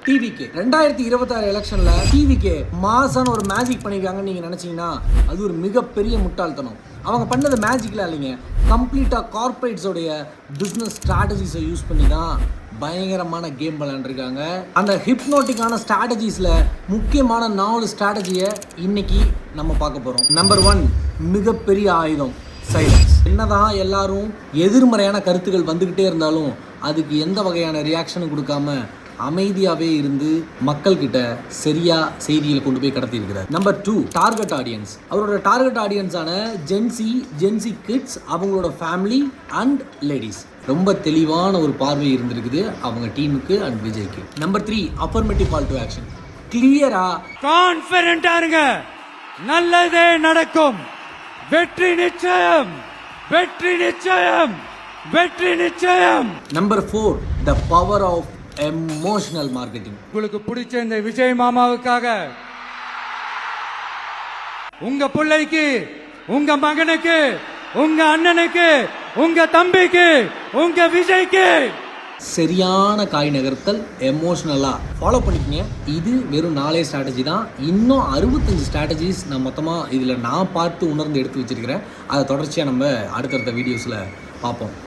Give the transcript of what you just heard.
டிவிக்கு 2026 எலெக்ஷன்ல டிவிக்கு மாசான ஒரு மேஜிக் பண்ணிருக்காங்கன்னு நீங்க நினைச்சீங்கன்னா அது ஒரு மிகப்பெரிய முட்டாள்தனம். அவங்க பண்ணது மேஜிக்ல இல்லைங்க, கம்ப்ளீட்டா கார்பரேட்ஸோடைய பிசினஸ் ஸ்ட்ராட்டஜிஸை யூஸ் பண்ணி தான் பயங்கரமான கேம் விளையாண்டுருக்காங்க. அந்த ஹிப்னோட்டிக்கான ஸ்ட்ராட்டஜிஸ்ல முக்கியமான 4 ஸ்ட்ராட்டஜியை இன்னைக்கு நம்ம பார்க்க போறோம். நம்பர் 1, மிகப்பெரிய ஆயுதம் சைலன்ஸ். என்னதான் எல்லாரும் எதிர்மறையான கருத்துக்கள் வந்துகிட்டே இருந்தாலும் அதுக்கு எந்த வகையான ரியாக்ஷனும் கொடுக்காம அமைதியாகவே இருந்து மக்கள்கிட்ட சரியா செய்திகளை கொண்டு போய் கடத்தி இருக்கிறார். Number 2, target audience. அவரோட டார்கெட் ஆடியன்ஸான ஜென்சி கிட்ஸ், அவங்களோட ஃபேமிலி அண்ட் லேடிஸ். ரொம்ப தெளிவான ஒரு பார்வை இருந்திருக்குது அவங்க டீமுக்கு அண்ட் விஜய்க்கு. Number 3, affirmative call to action. கிளியரா கான்ஃபிடென்ட்டா இருங்க, நல்லதே நடக்கும், வெற்றி நிச்சயம், வெற்றி நிச்சயம், வெற்றி நிச்சயம். Number 4, the power of emotional marketing. உங்களுக்கு பிடிச்ச இந்த விஜய் மாமாவுக்காக உங்க பிள்ளைக்கு, உங்க மகனுக்கு, உங்க அண்ணனுக்கு, உங்க தம்பிக்கு, உங்க விஜய்க்கு சரியான காய் நகர்த்தல் எமோஷனலா ஃபாலோ பண்ணிக்கங்க. இது வெறும் 4 ஸ்ட்ராட்டஜி தான். இன்னும் 65 ஸ்ட்ராட்டஜிஸ் நான் மொத்தமாக இதில் நான் பார்த்து உணர்ந்து எடுத்து வச்சிருக்கிறேன். அதை தொடர்ச்சியாக நம்ம அடுத்தடுத்த வீடியோஸில் பார்ப்போம்.